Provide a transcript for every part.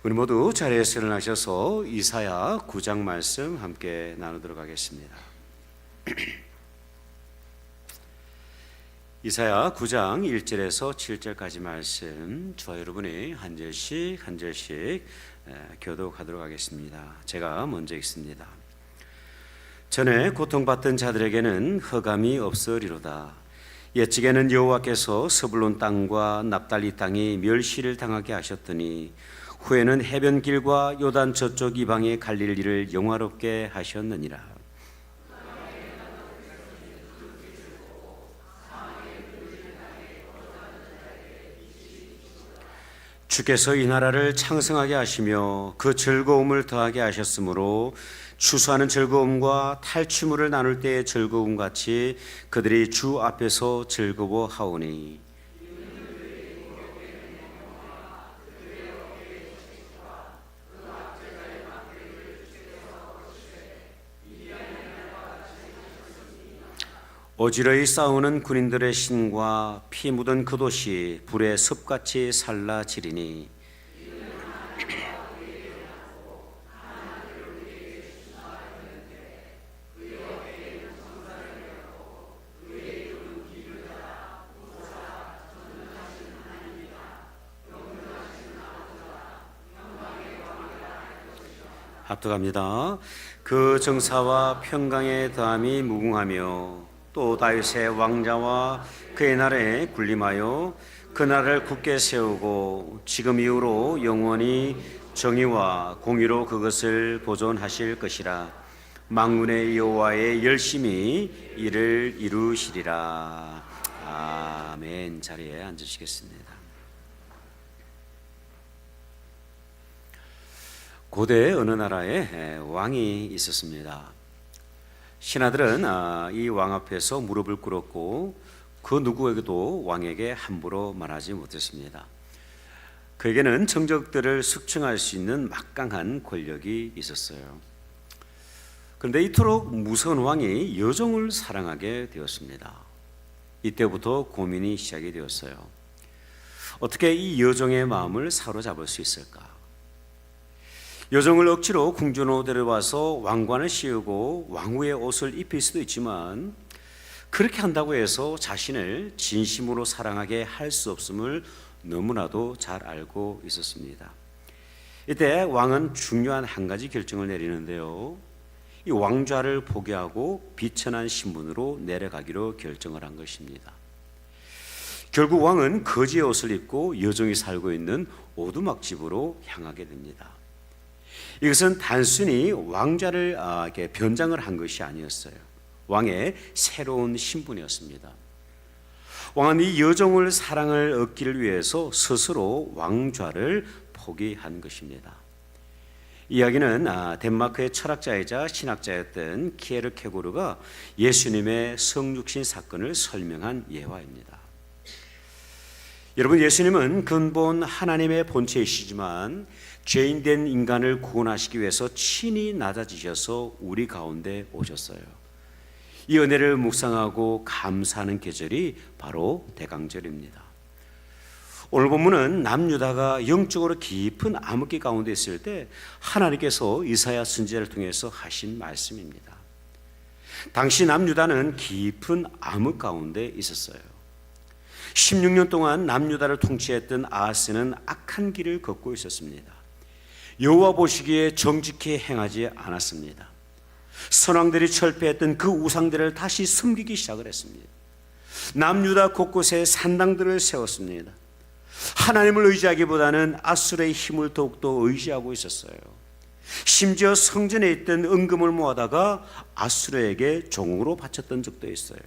우리 모두 자리에서 일어나셔서 이사야 9장 말씀 함께 나누도록 하겠습니다. 이사야 9장 1절에서 7절까지 말씀, 저와 여러분이 한 절씩 교독하도록 하겠습니다. 제가 먼저 읽습니다. 전에 고통받던 자들에게는 흑암이 없으리로다. 옛적에는 여호와께서 스불론 땅과 납달리 땅이 멸시를 당하게 하셨더니 후에는 해변길과 요단 저쪽 이방에 갈릴 일을 영화롭게 하셨느니라. 주께서 이 나라를 창성하게 하시며 그 즐거움을 더하게 하셨으므로 추수하는 즐거움과 탈취물을 나눌 때의 즐거움 같이 그들이 주 앞에서 즐거워하오니 어지러이 싸우는 군인들의 신과 피 묻은 그 도시 불의 습같이 살라지리니 합독합니다. 그 정사와 평강의 더함이 무궁하며 또 다윗의 왕자와 그의 나라에 군림하여 그 나라를 굳게 세우고 지금 이후로 영원히 정의와 공의로 그것을 보존하실 것이라. 만군의 여호와의 열심히 이를 이루시리라. 아멘. 자리에 앉으시겠습니다. 고대 어느 나라에 왕이 있었습니다. 신하들은 이 왕 앞에서 무릎을 꿇었고 그 누구에게도 왕에게 함부로 말하지 못했습니다. 그에게는 정적들을 숙청할 수 있는 막강한 권력이 있었어요. 그런데 이토록 무서운 왕이 여종을 사랑하게 되었습니다. 이때부터 고민이 시작이 되었어요. 어떻게 이 여종의 마음을 사로잡을 수 있을까? 여종을 억지로 궁전으로 데려와서 왕관을 씌우고 왕후의 옷을 입힐 수도 있지만 그렇게 한다고 해서 자신을 진심으로 사랑하게 할 수 없음을 너무나도 잘 알고 있었습니다. 이때 왕은 중요한 한 가지 결정을 내리는데요. 이 왕좌를 포기하고 비천한 신분으로 내려가기로 결정을 한 것입니다. 결국 왕은 거지의 옷을 입고 여종이 살고 있는 오두막집으로 향하게 됩니다. 이것은 단순히 왕좌를 변장을 한 것이 아니었어요. 왕의 새로운 신분이었습니다. 왕은 이 여종을 사랑을 얻기를 위해서 스스로 왕좌를 포기한 것입니다. 이야기는 덴마크의 철학자이자 신학자였던 키에르케고르가 예수님의 성육신 사건을 설명한 예화입니다. 여러분, 예수님은 근본 하나님의 본체이시지만 죄인된 인간을 구원하시기 위해서 친히 낮아지셔서 우리 가운데 오셨어요. 이 은혜를 묵상하고 감사하는 계절이 바로 대강절입니다. 오늘 본문은 남유다가 영적으로 깊은 암흑기 가운데 있을 때 하나님께서 이사야 선지자를 통해서 하신 말씀입니다. 당시 남유다는 깊은 암흑 가운데 있었어요. 16년 동안 남유다를 통치했던 아하스는 악한 길을 걷고 있었습니다. 여호와 보시기에 정직히 행하지 않았습니다. 선왕들이 철폐했던 그 우상들을 다시 섬기기 시작을 했습니다. 남유다 곳곳에 산당들을 세웠습니다. 하나님을 의지하기보다는 아수르의 힘을 더욱더 의지하고 있었어요. 심지어 성전에 있던 은금을 모아다가 아수르에게 종으로 바쳤던 적도 있어요.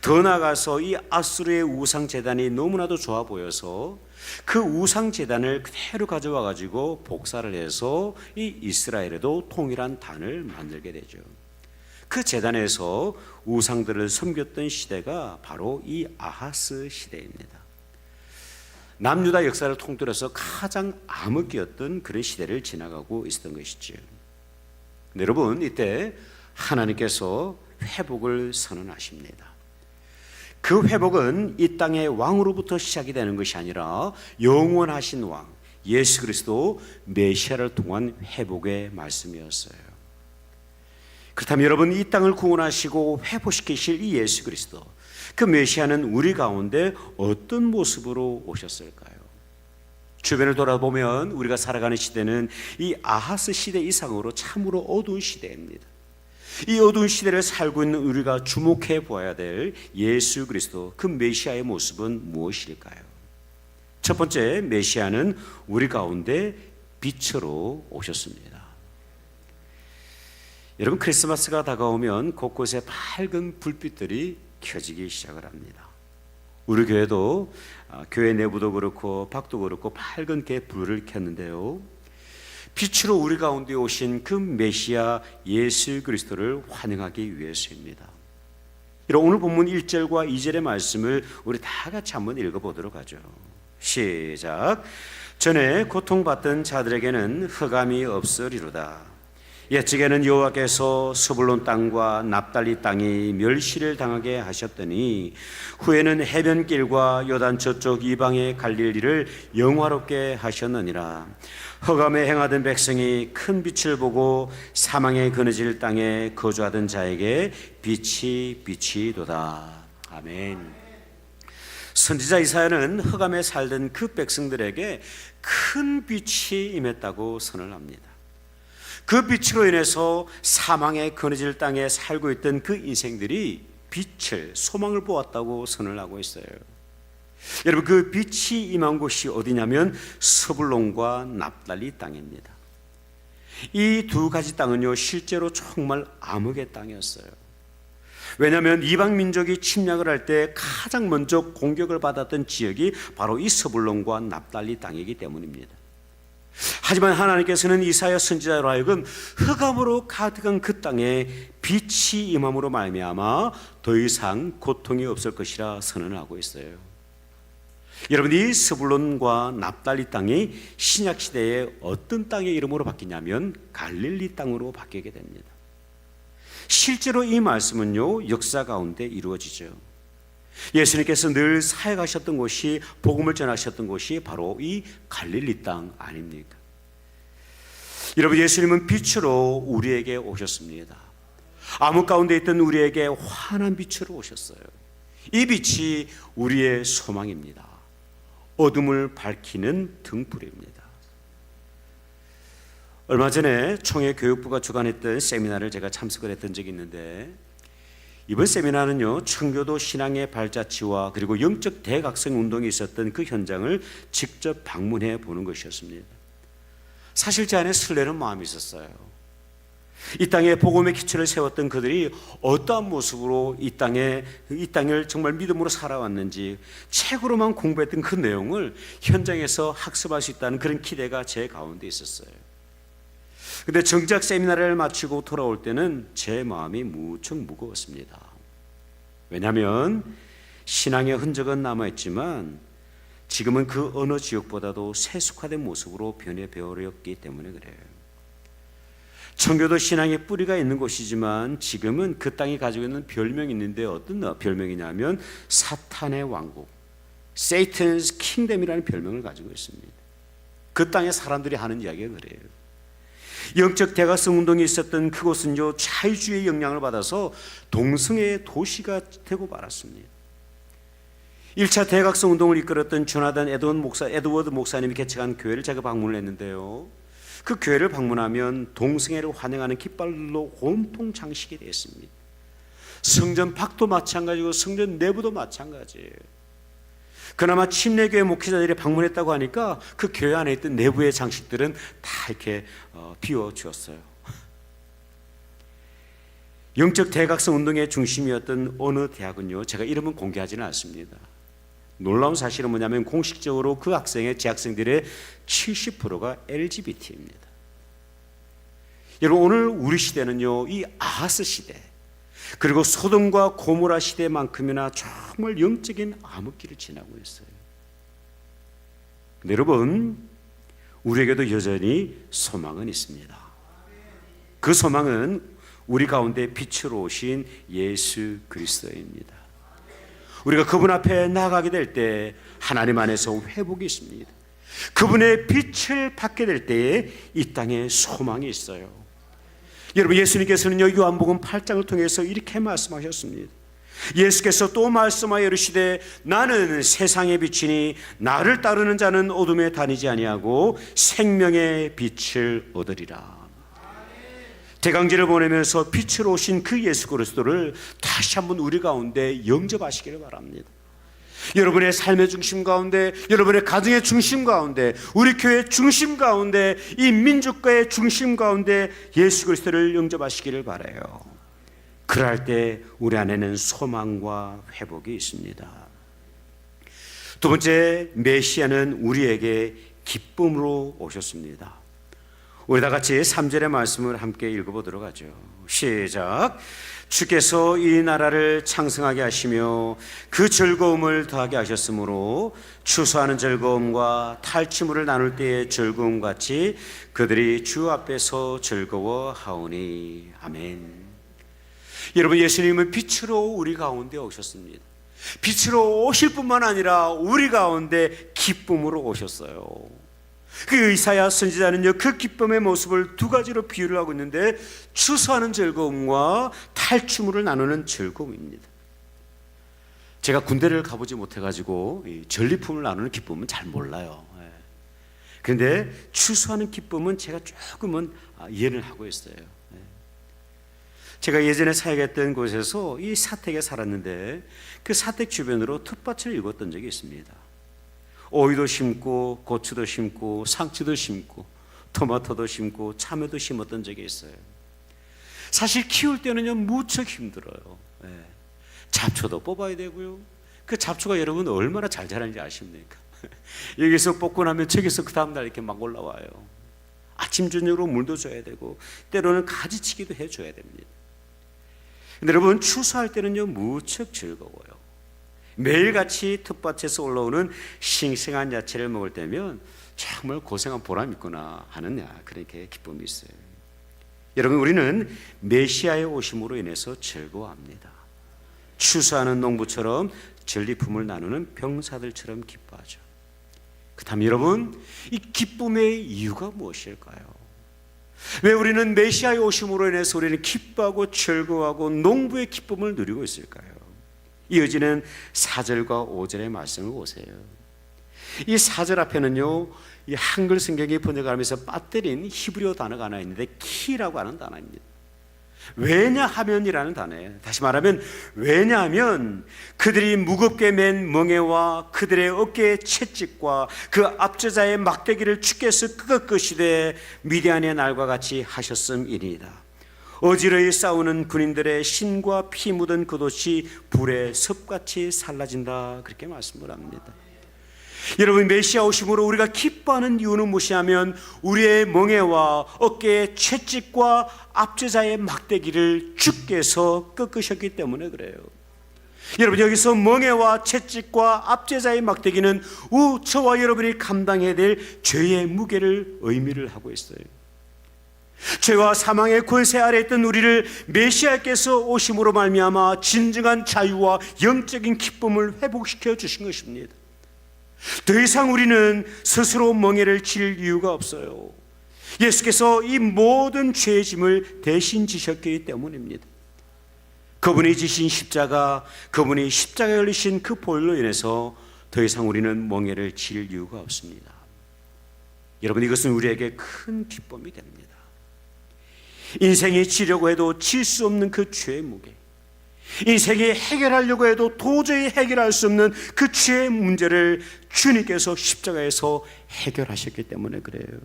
더 나아가서 이 아수르의 우상 제단이 너무나도 좋아 보여서 그 우상 제단을 그대로 가져와 가지고 복사를 해서 이 이스라엘에도 동일한 단을 만들게 되죠. 그 제단에서 우상들을 섬겼던 시대가 바로 이 아하스 시대입니다. 남유다 역사를 통틀어서 가장 암흑기였던 그런 시대를 지나가고 있었던 것이죠. 여러분, 이때 하나님께서 회복을 선언하십니다. 그 회복은 이 땅의 왕으로부터 시작이 되는 것이 아니라 영원하신 왕, 예수 그리스도 메시아를 통한 회복의 말씀이었어요. 그렇다면 여러분, 이 땅을 구원하시고 회복시키실 이 예수 그리스도, 그 메시아는 우리 가운데 어떤 모습으로 오셨을까요? 주변을 돌아보면 우리가 살아가는 시대는 이 아하스 시대 이상으로 참으로 어두운 시대입니다. 이 어두운 시대를 살고 있는 우리가 주목해 보아야 될 예수 그리스도, 그 메시아의 모습은 무엇일까요? 첫 번째, 메시아는 우리 가운데 빛으로 오셨습니다. 여러분, 크리스마스가 다가오면 곳곳에 밝은 불빛들이 켜지기 시작을 합니다. 우리 교회도 교회 내부도 그렇고 밖도 그렇고 밝은 게 불을 켰는데요, 빛으로 우리 가운데 오신 그 메시아 예수 그리스도를 환영하기 위해서입니다. 오늘 본문 1절과 2절의 말씀을 우리 다 같이 한번 읽어보도록 하죠. 시작. 전에 고통받던 자들에게는 흑암이 없으리로다. 옛적에는 여호와께서 스불론 땅과 납달리 땅이 멸시를 당하게 하셨더니 후에는 해변길과 요단 저쪽 이방의 갈릴리를 영화롭게 하셨느니라. 흑암에 행하던 백성이 큰 빛을 보고 사망에 그늘질 땅에 거주하던 자에게 빛이 비치도다. 아멘. 선지자 이사야는 흑암에 살던 그 백성들에게 큰 빛이 임했다고 선을 합니다. 그 빛으로 인해서 사망에 그늘질 땅에 살고 있던 그 인생들이 빛을, 소망을 보았다고 선을 하고 있어요. 여러분, 그 빛이 임한 곳이 어디냐면 스불론과 납달리 땅입니다. 이 두 가지 땅은요, 실제로 정말 암흑의 땅이었어요. 왜냐하면 이방 민족이 침략을 할 때 가장 먼저 공격을 받았던 지역이 바로 이 스불론과 납달리 땅이기 때문입니다. 하지만 하나님께서는 이사야 선지자로 하여금 흑암으로 가득한 그 땅에 빛이 임함으로 말미암아 더 이상 고통이 없을 것이라 선언을 하고 있어요. 여러분, 이 스불론과 납달리 땅이 신약 시대에 어떤 땅의 이름으로 바뀌냐면 갈릴리 땅으로 바뀌게 됩니다. 실제로 이 말씀은요, 역사 가운데 이루어지죠. 예수님께서 늘 사역하셨던 곳이, 복음을 전하셨던 곳이 바로 이 갈릴리 땅 아닙니까? 여러분, 예수님은 빛으로 우리에게 오셨습니다. 암흑 가운데 있던 우리에게 환한 빛으로 오셨어요. 이 빛이 우리의 소망입니다. 어둠을 밝히는 등불입니다. 얼마 전에 총회 교육부가 주관했던 세미나를 제가 참석을 했던 적이 있는데, 이번 세미나는요, 청교도 신앙의 발자취와 그리고 영적 대각성 운동이 있었던 그 현장을 직접 방문해 보는 것이었습니다. 사실 제 안에 설레는 마음이 있었어요. 이 땅에 복음의 기초를 세웠던 그들이 어떠한 모습으로 이 땅을 정말 믿음으로 살아왔는지 책으로만 공부했던 그 내용을 현장에서 학습할 수 있다는 그런 기대가 제 가운데 있었어요. 근데 정작 세미나를 마치고 돌아올 때는 제 마음이 무척 무거웠습니다. 왜냐하면 신앙의 흔적은 남아있지만 지금은 그 어느 지역보다도 세속화된 모습으로 변해버렸기 때문에 그래요. 청교도 신앙의 뿌리가 있는 곳이지만 지금은 그 땅이 가지고 있는 별명이 있는데 어떤 별명이냐면 사탄의 왕국, Satan's Kingdom이라는 별명을 가지고 있습니다. 그 땅의 사람들이 하는 이야기가 그래요. 영적 대각성 운동이 있었던 그곳은요, 자유주의의 영향을 받아서 동성애의 도시가 되고 말았습니다. 1차 대각성 운동을 이끌었던 조나단 에드워드 목사님이 개척한 교회를 제가 방문을 했는데요, 그 교회를 방문하면 동성애를 환영하는 깃발로 온통 장식이 되어 있습니다. 성전 밖도 마찬가지고 성전 내부도 마찬가지예요. 그나마 침례교회 목회자들이 방문했다고 하니까 그 교회 안에 있던 내부의 장식들은 다 이렇게 비워주었어요. 영적 대각성 운동의 중심이었던 어느 대학은요, 제가 이름은 공개하지는 않습니다. 놀라운 사실은 뭐냐면 공식적으로 그 재학생들의 70%가 LGBT입니다. 여러분, 오늘 우리 시대는요, 이 아하스 시대 그리고 소돔과 고모라 시대만큼이나 정말 영적인 암흑기를 지나고 있어요. 근데 여러분, 우리에게도 여전히 소망은 있습니다. 그 소망은 우리 가운데 빛으로 오신 예수 그리스도입니다. 우리가 그분 앞에 나아가게 될 때 하나님 안에서 회복이 있습니다. 그분의 빛을 받게 될 때에 이 땅에 소망이 있어요. 여러분, 예수님께서는요, 요한복음 8장을 통해서 이렇게 말씀하셨습니다. 예수께서 또 말씀하여 이르시되 나는 세상의 빛이니 나를 따르는 자는 어둠에 다니지 아니하고 생명의 빛을 얻으리라. 대강제를 보내면서 빛으로 오신 그 예수 그리스도를 다시 한번 우리 가운데 영접하시기를 바랍니다. 여러분의 삶의 중심 가운데, 여러분의 가정의 중심 가운데, 우리 교회의 중심 가운데, 이 민족과의 중심 가운데 예수 그리스도를 영접하시기를 바라요. 그럴 때 우리 안에는 소망과 회복이 있습니다. 두 번째, 메시아는 우리에게 기쁨으로 오셨습니다. 우리 다 같이 3절의 말씀을 함께 읽어보도록 하죠. 시작. 주께서 이 나라를 창성하게 하시며 그 즐거움을 더하게 하셨으므로 추수하는 즐거움과 탈취물을 나눌 때의 즐거움 같이 그들이 주 앞에서 즐거워하오니. 아멘. 여러분, 예수님은 빛으로 우리 가운데 오셨습니다. 빛으로 오실 뿐만 아니라 우리 가운데 기쁨으로 오셨어요. 그 이사야 선지자는요, 그 기쁨의 모습을 두 가지로 비유를 하고 있는데, 추수하는 즐거움과 탈취물을 나누는 즐거움입니다. 제가 군대를 가보지 못해가지고 전리품을 나누는 기쁨은 잘 몰라요. 그런데 추수하는 기쁨은 제가 조금은 이해를 하고 있어요. 제가 예전에 사역했던 곳에서 이 사택에 살았는데, 그 사택 주변으로 텃밭을 읽었던 적이 있습니다. 오이도 심고 고추도 심고 상추도 심고 토마토도 심고 참외도 심었던 적이 있어요. 사실 키울 때는요 무척 힘들어요. 잡초도 뽑아야 되고요. 그 잡초가 여러분 얼마나 잘 자라는지 아십니까? 여기서 뽑고 나면 저기서 그 다음날 이렇게 막 올라와요. 아침 저녁으로 물도 줘야 되고 때로는 가지치기도 해줘야 됩니다. 근데 여러분, 추수할 때는요 무척 즐거워요. 매일같이 텃밭에서 올라오는 싱싱한 야채를 먹을 때면 정말 고생한 보람이 있구나 하는 그렇게 기쁨이 있어요. 여러분, 우리는 메시아의 오심으로 인해서 즐거워합니다. 추수하는 농부처럼 전리품을 나누는 병사들처럼 기뻐하죠. 그렇다면 여러분, 이 기쁨의 이유가 무엇일까요? 왜 우리는 메시아의 오심으로 인해서 우리는 기뻐하고 즐거워하고 농부의 기쁨을 누리고 있을까요? 이어지는 4절과 5절의 말씀을 보세요. 이 4절 앞에는요, 이 한글 성경이 번역하면서 빠뜨린 히브리어 단어가 하나 있는데 키라고 하는 단어입니다. 왜냐하면이라는 단어예요. 다시 말하면, 왜냐하면 그들이 무겁게 맨 멍에와 그들의 어깨의 채찍과 그 압제자의 막대기를 주께서 끄덕끄시되 미디안의 날과 같이 하셨음이니이다. 어지러이 싸우는 군인들의 신과 피 묻은 겉옷이 불에 섭같이 살라진다. 그렇게 말씀을 합니다. 여러분, 메시아 오심으로 우리가 기뻐하는 이유는 무엇이냐면 우리의 멍에와 어깨의 채찍과 압제자의 막대기를 주께서 꺾으셨기 때문에 그래요. 여러분, 여기서 멍에와 채찍과 압제자의 막대기는 저와 여러분이 감당해야 될 죄의 무게를 의미를 하고 있어요. 죄와 사망의 권세 아래 있던 우리를 메시아께서 오심으로 말미암아 진정한 자유와 영적인 기쁨을 회복시켜 주신 것입니다. 더 이상 우리는 스스로 멍에를 칠 이유가 없어요. 예수께서 이 모든 죄의 짐을 대신 지셨기 때문입니다. 그분이 지신 십자가, 그분이 십자가에 걸리신 그 보혈로 인해서 더 이상 우리는 멍에를 칠 이유가 없습니다. 여러분, 이것은 우리에게 큰 기쁨이 됩니다. 인생이 지려고 해도 질 수 없는 그 죄의 무게, 인생이 해결하려고 해도 도저히 해결할 수 없는 그 죄의 문제를 주님께서 십자가에서 해결하셨기 때문에 그래요.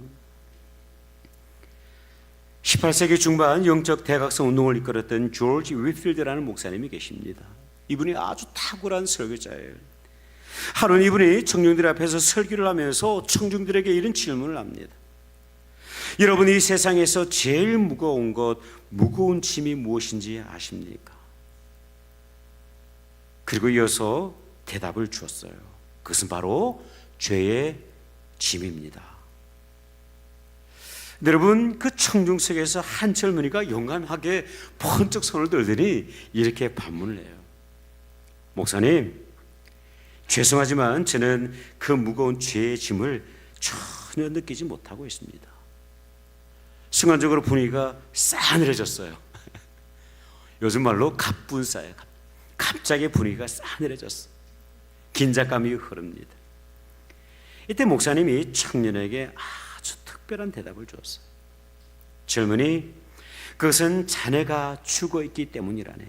18세기 중반 영적 대각성 운동을 이끌었던 조지 위필드라는 목사님이 계십니다. 이분이 아주 탁월한 설교자예요. 하루는 이분이 청중들 앞에서 설교를 하면서 청중들에게 이런 질문을 합니다. 여러분, 이 세상에서 제일 무거운 무거운 짐이 무엇인지 아십니까? 그리고 이어서 대답을 주었어요. 그것은 바로 죄의 짐입니다. 여러분, 그 청중 속에서 한 젊은이가 용감하게 번쩍 손을 들더니 이렇게 반문을 해요. 목사님, 죄송하지만 저는 그 무거운 죄의 짐을 전혀 느끼지 못하고 있습니다. 순간적으로 분위기가 싸늘해졌어요. 요즘 말로 갑분싸예요. 갑자기 분위기가 싸늘해졌어. 긴장감이 흐릅니다. 이때 목사님이 청년에게 아주 특별한 대답을 주었어요. 젊은이, 그것은 자네가 죽어있기 때문이라네.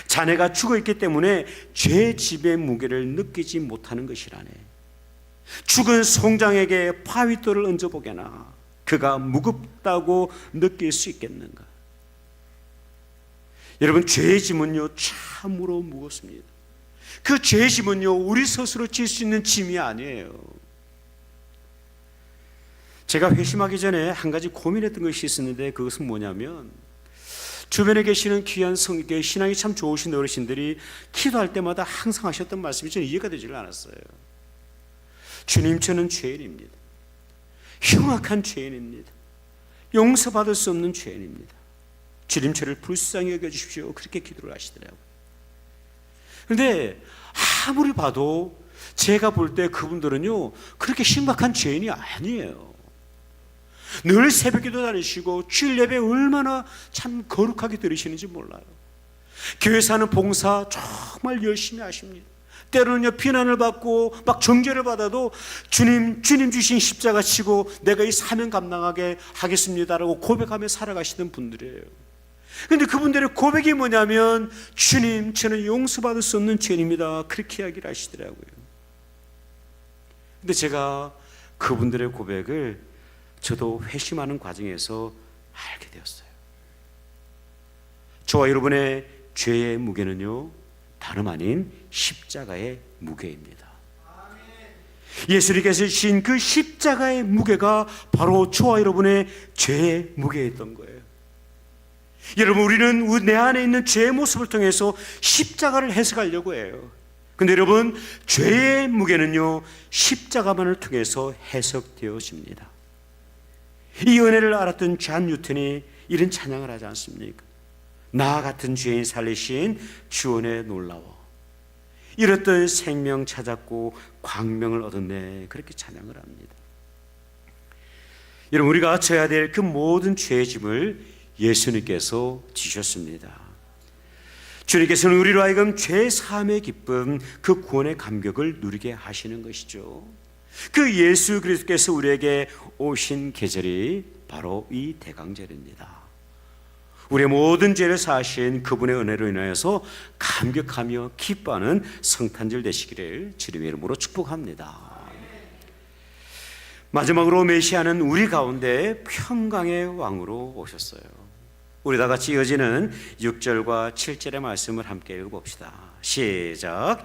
자네가 죽어있기 때문에 죄 집의 무게를 느끼지 못하는 것이라네. 죽은 송장에게 바위돌을 얹어보게나 그가 무겁다고 느낄 수 있겠는가? 여러분, 죄의 짐은요 참으로 무겁습니다. 그 죄의 짐은요 우리 스스로 질 수 있는 짐이 아니에요. 제가 회심하기 전에 한 가지 고민했던 것이 있었는데, 그것은 뭐냐면, 주변에 계시는 귀한 성교 신앙이 참 좋으신 어르신들이 기도할 때마다 항상 하셨던 말씀이 저는 이해가 되질 않았어요. 주님, 저는 죄인입니다. 흉악한 죄인입니다. 용서받을 수 없는 죄인입니다. 주님, 저를 불쌍히 여겨주십시오. 그렇게 기도를 하시더라고요. 그런데 아무리 봐도 제가 볼 때 그분들은요 그렇게 심각한 죄인이 아니에요. 늘 새벽기도 다니시고 주일 예배 얼마나 참 거룩하게 들으시는지 몰라요. 교회 사는 봉사 정말 열심히 하십니다. 때로는요 비난을 받고 막 정죄를 받아도 주님 주신 십자가 치고 내가 이 사명 감당하게 하겠습니다라고 고백하며 살아가시는 분들이에요. 그런데 그분들의 고백이 뭐냐면, 주님, 저는 용서받을 수 없는 죄인입니다. 그렇게 이야기를 하시더라고요. 근데 제가 그분들의 고백을 저도 회심하는 과정에서 알게 되었어요. 저와 여러분의 죄의 무게는요 다름 아닌 십자가의 무게입니다. 예수님께서 주신 그 십자가의 무게가 바로 저와 여러분의 죄의 무게였던 거예요. 여러분, 우리는 내 안에 있는 죄의 모습을 통해서 십자가를 해석하려고 해요. 근데 여러분, 죄의 무게는요 십자가만을 통해서 해석되어집니다. 이 은혜를 알았던 존 뉴턴이 이런 찬양을 하지 않습니까? 나 같은 죄인 살리신 주원의 놀라워, 잃었던 생명 찾았고 광명을 얻었네. 그렇게 찬양을 합니다. 여러분, 우리가 져야 될 그 모든 죄의 짐을 예수님께서 지셨습니다. 주님께서는 우리로 하여금 죄 사함의 기쁨, 그 구원의 감격을 누리게 하시는 것이죠. 그 예수 그리스도께서 우리에게 오신 계절이 바로 이 대강절입니다. 우리의 모든 죄를 사하신 그분의 은혜로 인하여서 감격하며 기뻐하는 성탄절 되시기를 주님의 이름으로 축복합니다. 마지막으로 메시아는 우리 가운데 평강의 왕으로 오셨어요. 우리 다 같이 이어지는 6절과 7절의 말씀을 함께 읽어봅시다. 시작.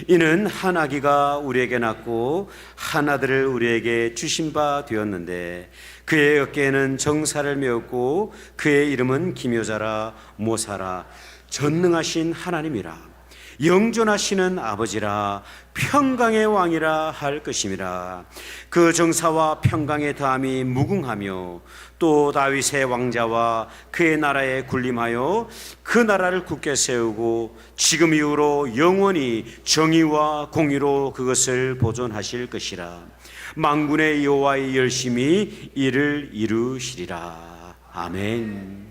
이는 한 아기가 우리에게 낳고 한 아들을 우리에게 주신 바 되었는데 그의 어깨에는 정사를 메었고 그의 이름은 기묘자라 모사라 전능하신 하나님이라 영존하시는 아버지라 평강의 왕이라 할 것임이라. 그 정사와 평강의 다함이 무궁하며 또 다윗의 왕자와 그의 나라에 군림하여 그 나라를 굳게 세우고 지금 이후로 영원히 정의와 공의로 그것을 보존하실 것이라. 만군의 여호와의 열심히 이를 이루시리라. 아멘.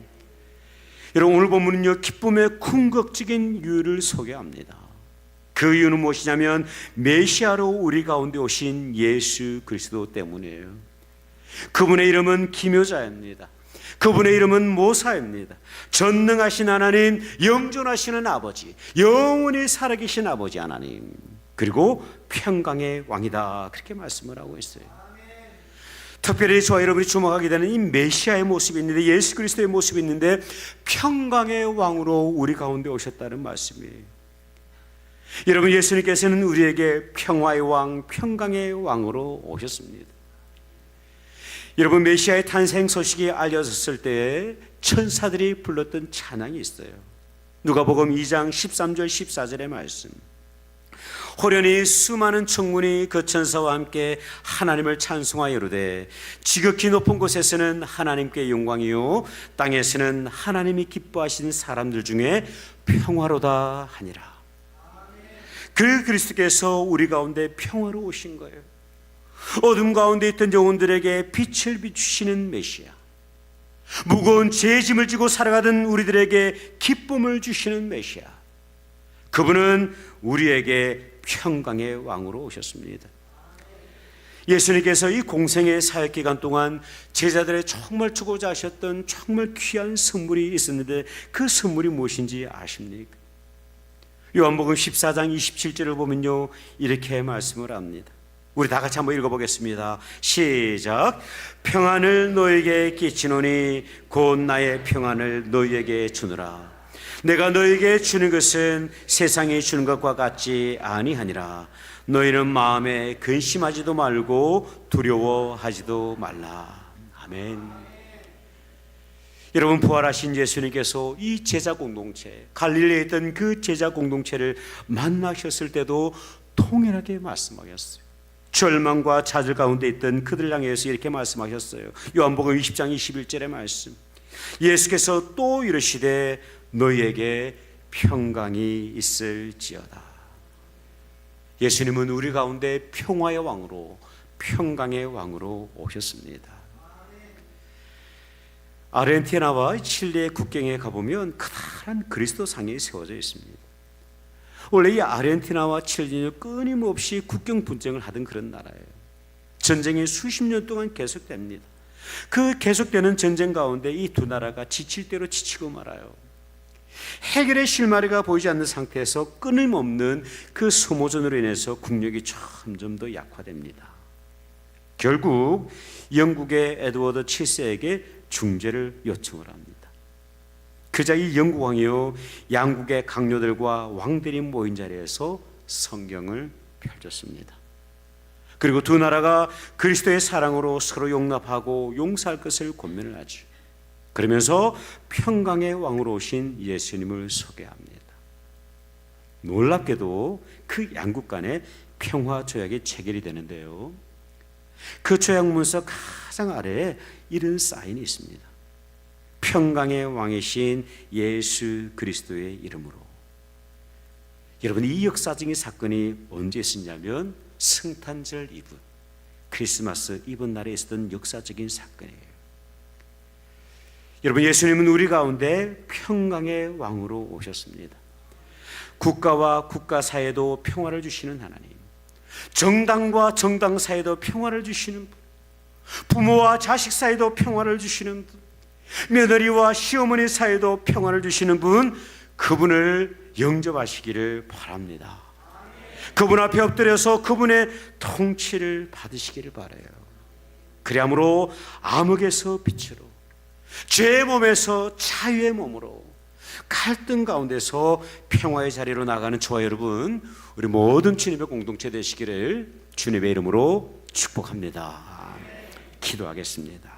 여러분, 오늘 본문은요 기쁨의 궁극적인 이유를 소개합니다. 그 이유는 무엇이냐면 메시아로 우리 가운데 오신 예수 그리스도 때문이에요. 그분의 이름은 기묘자입니다. 그분의 이름은 모사입니다. 전능하신 하나님, 영존하시는 아버지, 영원히 살아계신 아버지 하나님, 그리고 평강의 왕이다. 그렇게 말씀을 하고 있어요. 특별히 저와 여러분이 주목하게 되는 이 메시아의 모습이 있는데, 예수 그리스도의 모습이 있는데 평강의 왕으로 우리 가운데 오셨다는 말씀이에요. 여러분, 예수님께서는 우리에게 평화의 왕, 평강의 왕으로 오셨습니다. 여러분, 메시아의 탄생 소식이 알려졌을 때에 천사들이 불렀던 찬양이 있어요. 누가복음 2장 13절 14절의 말씀. 호련히 수많은 천군이 그 천사와 함께 하나님을 찬송하여 이르되 지극히 높은 곳에서는 하나님께 영광이요 땅에서는 하나님이 기뻐하신 사람들 중에 평화로다 하니라. 그 그리스도께서 우리 가운데 평화로 오신 거예요. 어둠 가운데 있던 영혼들에게 빛을 비추시는 메시아, 무거운 죄짐을 지고 살아가던 우리들에게 기쁨을 주시는 메시아, 그분은 우리에게 평강의 왕으로 오셨습니다. 예수님께서 이 공생의 사역기간 동안 제자들의 정말 주고자 하셨던 정말 귀한 선물이 있었는데 그 선물이 무엇인지 아십니까? 요한복음 14장 27절을 보면요, 이렇게 말씀을 합니다. 우리 다 같이 한번 읽어보겠습니다. 시작. 평안을 너에게 끼치노니 곧 나의 평안을 너에게 주노라. 내가 너에게 주는 것은 세상이 주는 것과 같지 아니하니라. 너희는 마음에 근심하지도 말고 두려워하지도 말라. 아멘. 여러분, 부활하신 예수님께서 이 제자 공동체, 갈릴리에 있던 그 제자 공동체를 만나셨을 때도 통일하게 말씀하셨어요. 절망과 좌절 가운데 있던 그들 향해서 이렇게 말씀하셨어요. 요한복음 20장 21절의 말씀, 예수께서 또 이르시되 너희에게 평강이 있을지어다. 예수님은 우리 가운데 평화의 왕으로, 평강의 왕으로 오셨습니다. 아르헨티나와 칠레의 국경에 가보면 커다란 그리스도 상이 세워져 있습니다. 원래 이 아르헨티나와 칠레는 끊임없이 국경 분쟁을 하던 그런 나라예요. 전쟁이 수십 년 동안 계속됩니다. 그 계속되는 전쟁 가운데 이 두 나라가 지칠 대로 지치고 말아요. 해결의 실마리가 보이지 않는 상태에서 끊임없는 그 소모전으로 인해서 국력이 점점 더 약화됩니다. 결국 영국의 에드워드 7세에게 중재를 요청을 합니다. 그자 이 영국 왕이요, 양국의 강요들과 왕들이 모인 자리에서 성경을 펼쳤습니다. 그리고 두 나라가 그리스도의 사랑으로 서로 용납하고 용서할 것을 권면을 하죠. 그러면서 평강의 왕으로 오신 예수님을 소개합니다. 놀랍게도 그 양국 간의 평화 조약이 체결이 되는데요, 그 조약 문서 가장 아래에 이런 사인이 있습니다. 평강의 왕이신 예수 그리스도의 이름으로. 여러분, 이 역사적인 사건이 언제 있었냐면 성탄절 이브, 크리스마스 이브 날에 있었던 역사적인 사건이에요. 여러분, 예수님은 우리 가운데 평강의 왕으로 오셨습니다. 국가와 국가 사이에도 평화를 주시는 하나님, 정당과 정당 사이에도 평화를 주시는 분, 부모와 자식 사이에도 평화를 주시는 분, 며느리와 시어머니 사이에도 평화를 주시는 분, 그분을 영접하시기를 바랍니다. 그분 앞에 엎드려서 그분의 통치를 받으시기를 바라요. 그리함으로 암흑에서 빛으로, 죄의 몸에서 자유의 몸으로, 갈등 가운데서 평화의 자리로 나가는 저와 여러분, 우리 모든 주님의 공동체 되시기를 주님의 이름으로 축복합니다. 기도하겠습니다.